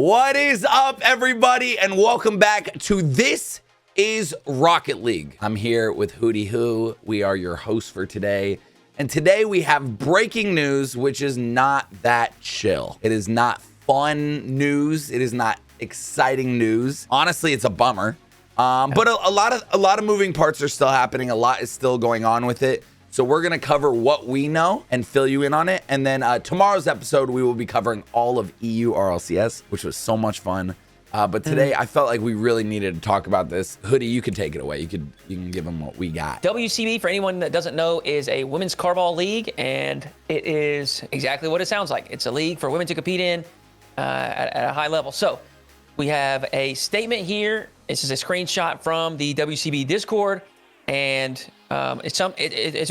What is up, everybody, and welcome back to This is Rocket League. I'm here with Hootie Who. We are your hosts for today. And today we have breaking news, which is not that chill. It is not fun news. It is not exciting news. Honestly, it's a bummer. But a lot of moving parts are still happening. A lot is still going on with it. So we're going to cover what we know and fill you in on it. And then tomorrow's episode, we will be covering all of EU RLCS, which was so much fun. But today, I felt like we really needed to talk about this. Hoodie, you can take it away. You can give them what we got. WCB, for anyone that doesn't know, is a women's carball league, and it is exactly what it sounds like. It's a league for women to compete in at a high level. So we have a statement here. This is a screenshot from the WCB Discord, and it's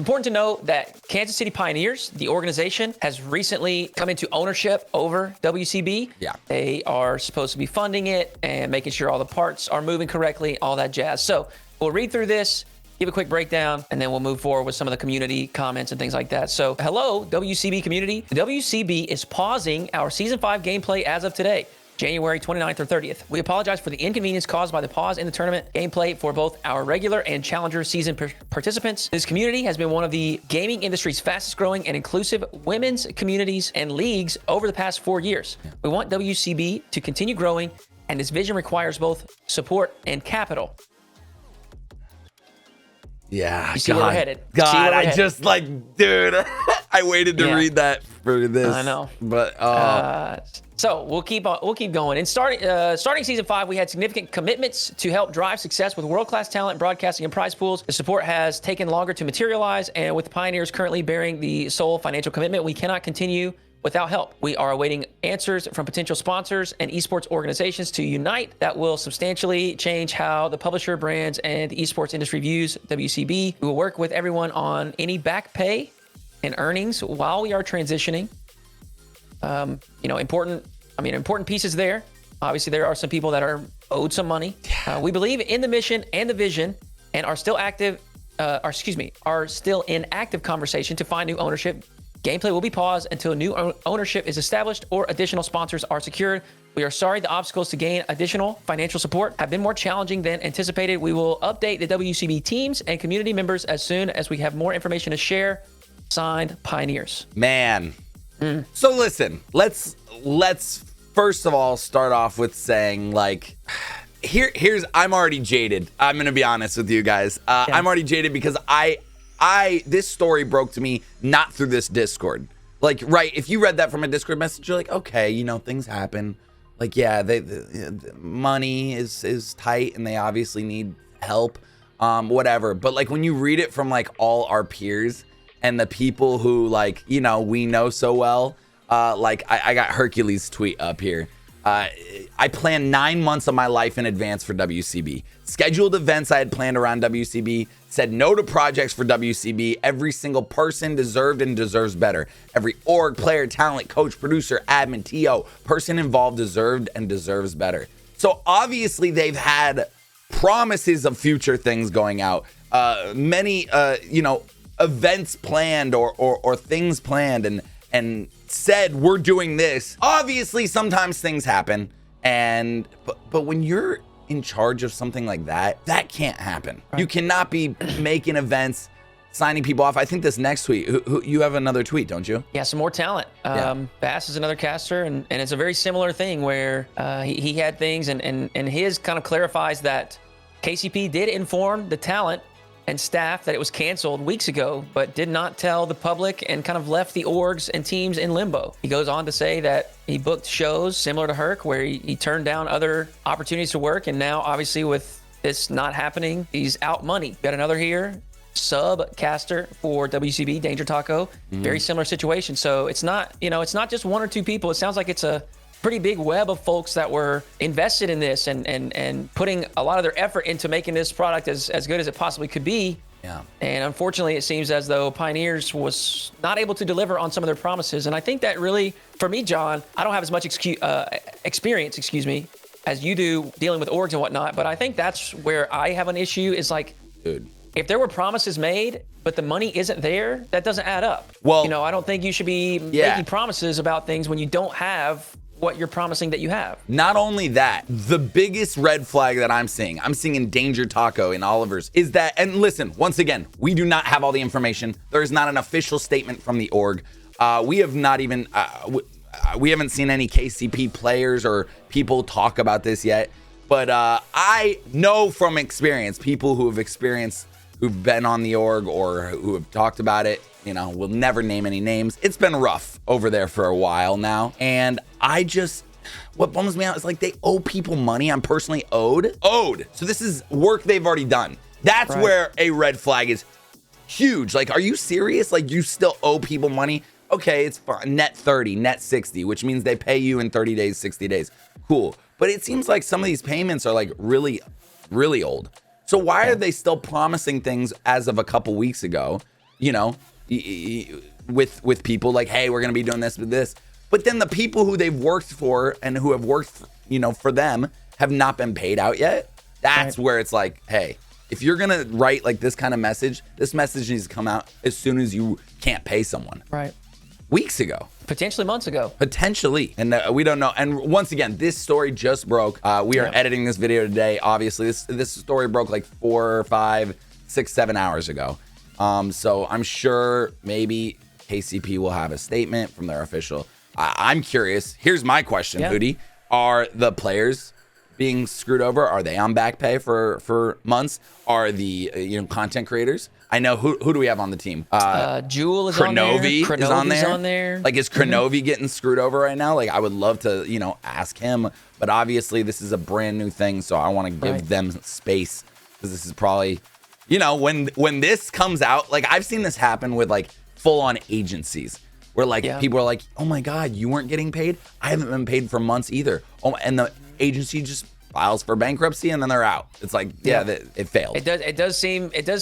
important to note that Kansas City Pioneers, the organization, has recently come into ownership over WCB. Yeah. They are supposed to be funding it and making sure all the parts are moving correctly, all that jazz. So we'll read through this, give a quick breakdown, and then we'll move forward with some of the community comments and things like that. So hello, WCB community. WCB is pausing our Season 5 gameplay as of today, January 29th or 30th. We apologize for the inconvenience caused by the pause in the tournament gameplay for both our regular and challenger season participants. This community has been one of the gaming industry's fastest growing and inclusive women's communities and leagues over the past 4 years. We want WCB to continue growing, and this vision requires both support and capital. Yeah, You see where we're headed. God, I just dude, I waited to read that for this. I know. But So we'll keep going. In starting Season 5, we had significant commitments to help drive success with world-class talent, broadcasting, and prize pools. The support has taken longer to materialize, and with the Pioneers currently bearing the sole financial commitment, we cannot continue without help. We are awaiting answers from potential sponsors and esports organizations to unite that will substantially change how the publisher, brands, and the esports industry views WCB. We will work with everyone on any back pay and earnings while we are transitioning. Important pieces there. Obviously, there are some people that are owed some money. We believe in the mission and the vision, and are still in active conversation to find new ownership. Gameplay will be paused until new ownership is established or additional sponsors are secured. We are sorry the obstacles to gain additional financial support have been more challenging than anticipated. We will update the WCB teams and community members as soon as we have more information to share. Signed, Pioneers. man. So listen, let's first of all start off with saying here's I'm already jaded. I'm gonna be honest with you guys. I'm already jaded because this story broke to me not through this Discord. If you read that from a Discord message, you're like, okay, things happen. The money is tight and they obviously need help, whatever. But when you read it from all our peers and the people who we know so well, I got Hercules' tweet up here. I planned 9 months of my life in advance for WCB. Scheduled events I had planned around WCB. Said no to projects for WCB. Every single person deserved and deserves better. Every org, player, talent, coach, producer, admin, TO, person involved deserved and deserves better. So obviously they've had promises of future things going out. Many, events planned or things planned and said we're doing this. Obviously sometimes things happen, but when you're in charge of something like that can't happen. Right. You cannot be making events, signing people off. I think this next tweet, you have another tweet, don't you? Yeah, some more talent. Bass is another caster, and it's a very similar thing where he had things, and his kind of clarifies that KCP did inform the talent and staff that it was canceled weeks ago, but did not tell the public and kind of left the orgs and teams in limbo. He goes on to say that he booked shows similar to Herc where he turned down other opportunities to work, and now obviously with this not happening, he's out money. Got another here, sub-caster for WCB, Danger Taco. Very similar situation. So it's not just one or two people. It sounds like it's a pretty big web of folks that were invested in this and putting a lot of their effort into making this product as good as it possibly could be. Yeah. And unfortunately, it seems as though Pioneers was not able to deliver on some of their promises. And I think that really, for me, John, I don't have as much experience, as you do dealing with orgs and whatnot. But I think that's where I have an issue is dude, if there were promises made, but the money isn't there, that doesn't add up. Well, I don't think you should be making promises about things when you don't have what you're promising that you have. Not only that, the biggest red flag that I'm seeing Endangered Taco in Oliver's, is that, and listen, once again, we do not have all the information. There is not an official statement from the org. We have not even, we haven't seen any KCP players or people talk about this yet. But I know from experience, people who've been on the org or who have talked about it, you know, we'll never name any names. It's been rough over there for a while now. And what bums me out is like they owe people money. I'm personally owed. So this is work they've already done. That's right. Where a red flag is huge. Like, are you serious? Like, you still owe people money? Okay, it's fine. Net 30, net 60, which means they pay you in 30 days, 60 days. Cool. But it seems like some of these payments are like really, really old. So why are they still promising things as of a couple weeks ago, you know, with people like, hey, we're going to be doing this with this. But then the people who they've worked for and who have worked, you know, for them have not been paid out yet. That's where it's like, hey, if you're going to write like this kind of message, this message needs to come out as soon as you can't pay someone. Right. Weeks ago. Potentially months ago. Potentially. And we don't know. And once again, this story just broke. We are editing this video today. Obviously, this story broke like 4, 5, 6, 7 hours ago. So I'm sure maybe KCP will have a statement from their official. I'm curious. Here's my question, Hootie. Are the players being screwed over? Are they on back pay for months? Are the content creators? I know who do we have on the team? Jewel is on there. Kronovi's on there. Like, is Kronovi getting screwed over right now? Like, I would love to, ask him. But obviously, this is a brand new thing, so I want to give them space, because this is probably, when this comes out, like, I've seen this happen with like full-on agencies where like people are like, oh my God, you weren't getting paid? I haven't been paid for months either. Oh, and the agency just files for bankruptcy and then they're out. It's like, it failed. It does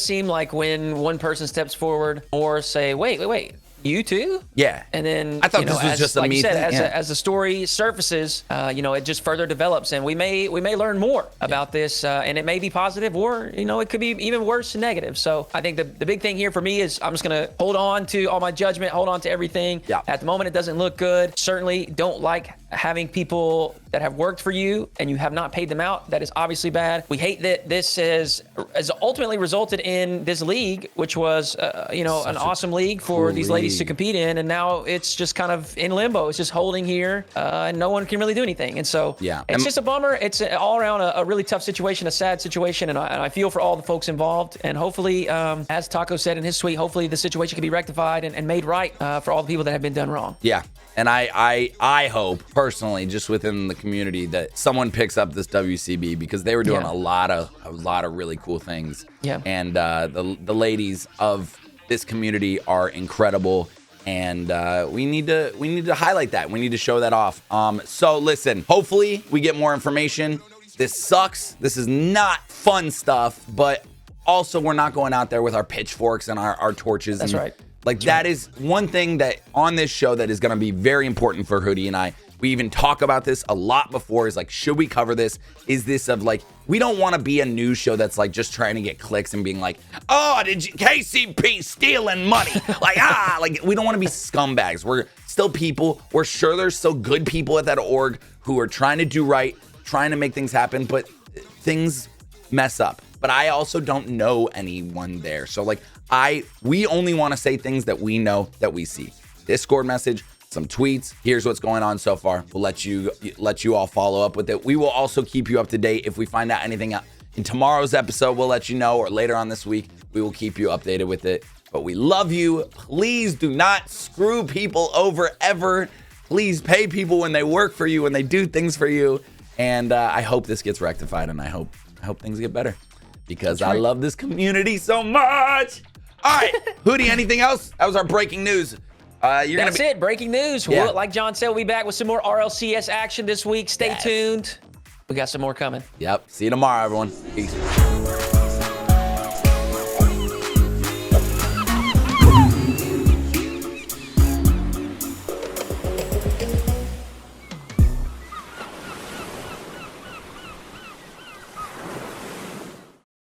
seem like when one person steps forward or say, wait, you too? Yeah. And then I thought this was just a me thing. As the story surfaces, it just further develops, and we may learn more about this, and it may be positive, or it could be even worse and negative. So I think the big thing here for me is I'm just gonna hold on to all my judgment, hold on to everything. Yeah. At the moment, it doesn't look good. Certainly don't like having people that have worked for you and you have not paid them out. That is obviously bad. We hate that this has ultimately resulted in this league, which was an awesome league for these ladies to compete in, and now it's just kind of in limbo. It's just holding here, and no one can really do anything. And so it's just a bummer. It's all around a really tough situation, a sad situation, and I feel for all the folks involved. And hopefully, as Taco said in his tweet, hopefully the situation can be rectified and made right for all the people that have been done wrong. Yeah. And I hope personally, just within the community, that someone picks up this WCB, because they were doing a lot of really cool things. Yeah. And the ladies of this community are incredible, and we need to highlight that. We need to show that off. So listen, hopefully we get more information. This sucks. This is not fun stuff, but also we're not going out there with our pitchforks and our torches. That's right. Like, that is one thing that on this show that is going to be very important for Hootie and I. We even talk about this a lot before, is like, should we cover this? Is this of like, we don't want to be a news show that's like just trying to get clicks and being like, oh, did you, KCP stealing money? Like, we don't want to be scumbags. We're still people. We're sure there's still good people at that org who are trying to do right, trying to make things happen, but things mess up. But I also don't know anyone there. So like, we only want to say things that we know, that we see. Discord message, some tweets. Here's what's going on so far. We'll let you all follow up with it. We will also keep you up to date if we find out anything in tomorrow's episode. We'll let you know, or later on this week, we will keep you updated with it. But we love you. Please do not screw people over ever. Please pay people when they work for you, when they do things for you. And I hope this gets rectified, and I hope things get better, because I love this community so much. All right, Hootie, anything else? That was our breaking news. That's it, breaking news. Yeah. Like John said, we'll be back with some more RLCS action this week. Stay tuned. We got some more coming. Yep. See you tomorrow, everyone. Peace.